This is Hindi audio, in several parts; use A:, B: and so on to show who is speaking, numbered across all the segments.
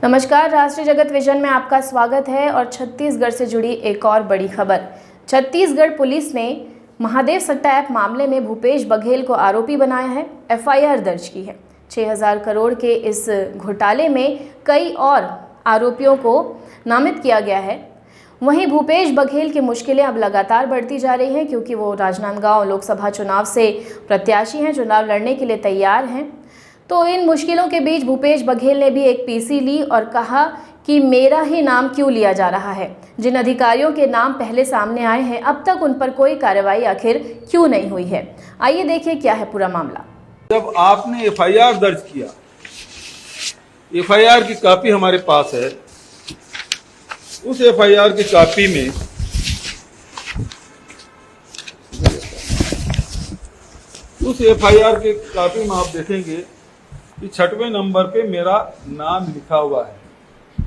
A: नमस्कार, राष्ट्रीय जगत विजन में आपका स्वागत है। और छत्तीसगढ़ से जुड़ी एक और बड़ी खबर। छत्तीसगढ़ पुलिस ने महादेव सट्टा ऐप मामले में भूपेश बघेल को आरोपी बनाया है, एफआईआर दर्ज की है। 6000 करोड़ के इस घोटाले में कई और आरोपियों को नामित किया गया है। वहीं भूपेश बघेल की मुश्किलें अब लगातार बढ़ती जा रही हैं, क्योंकि वो राजनांदगांव लोकसभा चुनाव से प्रत्याशी हैं, चुनाव लड़ने के लिए तैयार हैं। तो इन मुश्किलों के बीच भूपेश बघेल ने भी एक पीसी ली और कहा कि मेरा ही नाम क्यों लिया जा रहा है। जिन अधिकारियों के नाम पहले सामने आए हैं, अब तक उन पर कोई कार्रवाई आखिर क्यों नहीं हुई है। आइए देखिए क्या है पूरा मामला।
B: जब आपने एफआईआर दर्ज किया, एफआईआर की कॉपी हमारे पास है। उस एफआईआर की कॉपी में आप देखेंगे कि 6वें नंबर पे मेरा नाम लिखा हुआ है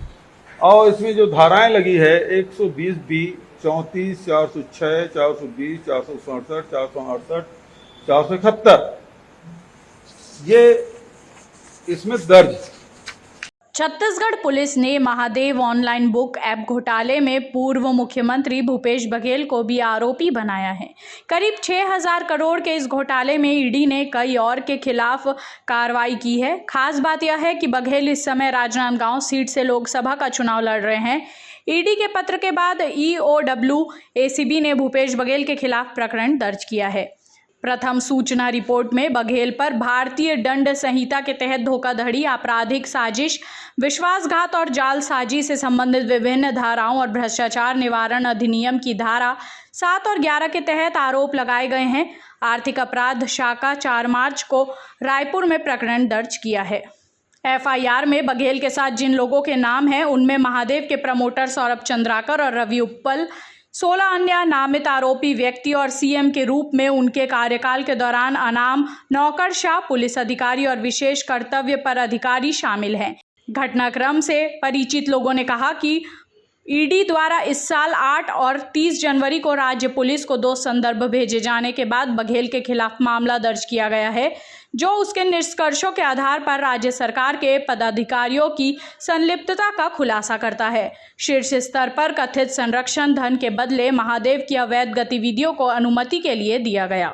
B: और इसमें जो धाराएं लगी है 120B, 34, 406, 420, 467, 468, 471 ये इसमें दर्ज।
C: छत्तीसगढ़ पुलिस ने महादेव ऑनलाइन बुक ऐप घोटाले में पूर्व मुख्यमंत्री भूपेश बघेल को भी आरोपी बनाया है। करीब 6000 करोड़ के इस घोटाले में ईडी ने कई और के खिलाफ कार्रवाई की है। खास बात यह है कि बघेल इस समय राजनांदगांव सीट से लोकसभा का चुनाव लड़ रहे हैं। ईडी के पत्र के बाद ईओडब्ल्यू एसीबी ने भूपेश बघेल के खिलाफ प्रकरण दर्ज किया है। प्रथम सूचना रिपोर्ट में बघेल पर भारतीय दंड संहिता के तहत धोखाधड़ी, आपराधिक साजिश, विश्वासघात और जालसाजी से संबंधित विभिन्न धाराओं और भ्रष्टाचार निवारण अधिनियम की धारा 7 और 11 के तहत आरोप लगाए गए हैं। आर्थिक अपराध शाखा 4 मार्च को रायपुर में प्रकरण दर्ज किया है। एफआईआर में बघेल के साथ जिन लोगों के नाम हैं, उनमें महादेव के प्रमोटर सौरभ चंद्राकर और रवि उप्पल, 16 अन्य नामित आरोपी व्यक्ति और सीएम के रूप में उनके कार्यकाल के दौरान अनाम नौकरशाह, पुलिस अधिकारी और विशेष कर्तव्य पर अधिकारी शामिल हैं। घटनाक्रम से परिचित लोगों ने कहा कि ईडी द्वारा इस साल 8 और 30 जनवरी को राज्य पुलिस को 2 संदर्भ भेजे जाने के बाद बघेल के खिलाफ मामला दर्ज किया गया है, जो उसके निष्कर्षों के आधार पर राज्य सरकार के पदाधिकारियों की संलिप्तता का खुलासा करता है। शीर्ष स्तर पर कथित संरक्षण धन के बदले महादेव की अवैध गतिविधियों को अनुमति के लिए दिया गया।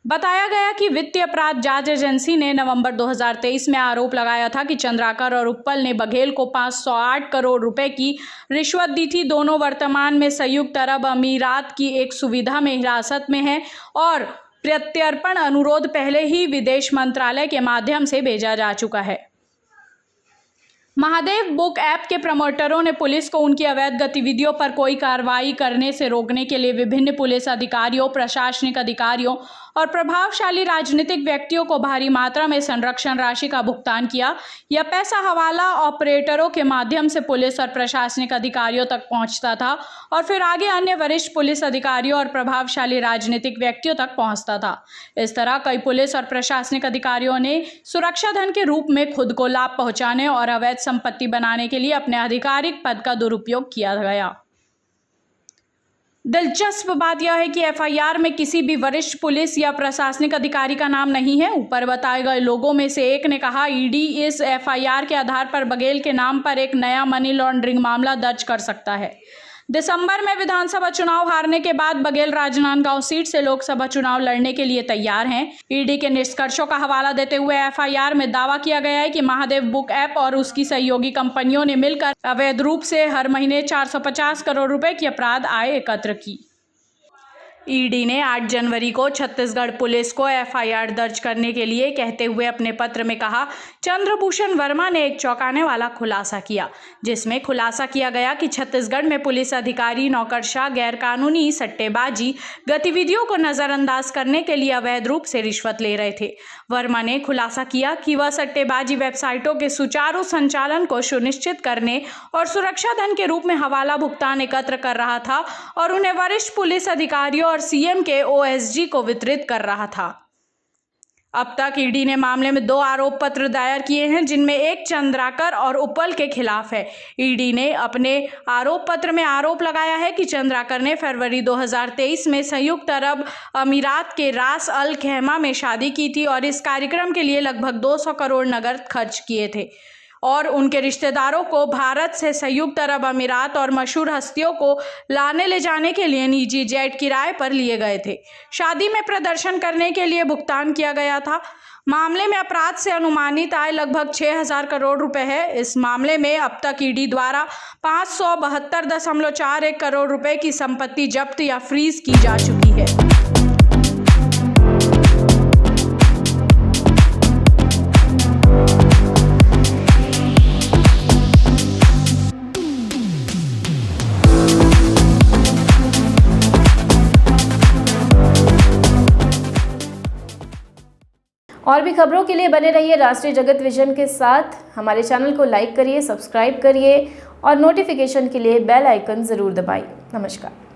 C: बताया गया कि वित्तीय अपराध जांच एजेंसी ने नवंबर 2023 में आरोप लगाया था कि चंद्राकर और उप्पल ने बघेल को 508 करोड़ रुपए की रिश्वत दी थी। दोनों वर्तमान में संयुक्त अरब अमीरात की एक सुविधा में हिरासत में हैं और प्रत्यर्पण अनुरोध पहले ही विदेश मंत्रालय के माध्यम से भेजा जा चुका है। महादेव बुक ऐप के प्रमोटरों ने पुलिस को उनकी अवैध गतिविधियों पर कोई कार्रवाई करने से रोकने के लिए विभिन्न पुलिस अधिकारियों, प्रशासनिक अधिकारियों और प्रभावशाली राजनीतिक व्यक्तियों को भारी मात्रा में संरक्षण राशि का भुगतान किया। यह पैसा हवाला ऑपरेटरों के माध्यम से पुलिस और प्रशासनिक अधिकारियों तक पहुंचता था और फिर आगे अन्य वरिष्ठ पुलिस अधिकारियों और प्रभावशाली राजनीतिक व्यक्तियों तक पहुंचता था। इस तरह कई पुलिस और प्रशासनिक अधिकारियों ने सुरक्षा धन के रूप में खुद को लाभ पहुंचाने और अवैध संपत्ति बनाने के लिए अपने आधिकारिक पद का दुरुपयोग किया गया। दिलचस्प बात यह है कि एफआईआर में किसी भी वरिष्ठ पुलिस या प्रशासनिक अधिकारी का नाम नहीं है। ऊपर बताए गए लोगों में से एक ने कहा, ईडी इस एफआईआर के आधार पर बघेल के नाम पर एक नया मनी लॉन्ड्रिंग मामला दर्ज कर सकता है। दिसंबर में विधानसभा चुनाव हारने के बाद बघेल राजनांदगांव सीट से लोकसभा चुनाव लड़ने के लिए तैयार हैं। ईडी के निष्कर्षों का हवाला देते हुए एफआईआर में दावा किया गया है कि महादेव बुक ऐप और उसकी सहयोगी कंपनियों ने मिलकर अवैध रूप से हर महीने 450 करोड़ रुपए की अपराध आय एकत्र की। ईडी ने 8 जनवरी को छत्तीसगढ़ पुलिस को एफआईआर दर्ज करने के लिए कहते हुए अपने पत्र में कहा, चंद्रभूषण वर्मा ने एक चौंकाने वाला खुलासा किया, जिसमें खुलासा किया गया कि छत्तीसगढ़ में पुलिस अधिकारी नौकरशाह गैरकानूनी सट्टेबाजी गतिविधियों को नजरअंदाज करने के लिए अवैध रूप से रिश्वत ले रहे थे। वर्मा ने खुलासा किया कि वह सट्टेबाजी वेबसाइटों के सुचारू संचालन को सुनिश्चित करने और सुरक्षा धन के रूप में हवाला भुगतान एकत्र कर रहा था और उन्हें वरिष्ठ पुलिस अधिकारियों और सीएम के ओएसजी को वितरित कर रहा था। अब तक ईडी ने मामले में 2 आरोप पत्र दायर किए हैं, जिनमें एक चंद्राकर और उप्पल के खिलाफ है। ईडी ने अपने आरोप पत्र में आरोप लगाया है कि चंद्राकर ने फरवरी 2023 में संयुक्त अरब अमीरात के रास अल खैमा में शादी की थी और इस कार्यक्रम के लिए लगभग 200 करोड़ नगद खर्च किए थे। और उनके रिश्तेदारों को भारत से संयुक्त अरब अमीरात और मशहूर हस्तियों को लाने ले जाने के लिए निजी जेट किराए पर लिए गए थे। शादी में प्रदर्शन करने के लिए भुगतान किया गया था। मामले में अपराध से अनुमानित आय लगभग 6,000 करोड़ रुपए है। इस मामले में अब तक ईडी द्वारा 572.41 करोड़ रुपए की संपत्ति जब्त या फ्रीज की जा चुकी है।
A: और भी खबरों के लिए बने रहिए राष्ट्रीय जगत विजन के साथ। हमारे चैनल को लाइक करिए, सब्सक्राइब करिए और नोटिफिकेशन के लिए बेल आइकन ज़रूर दबाइए। नमस्कार।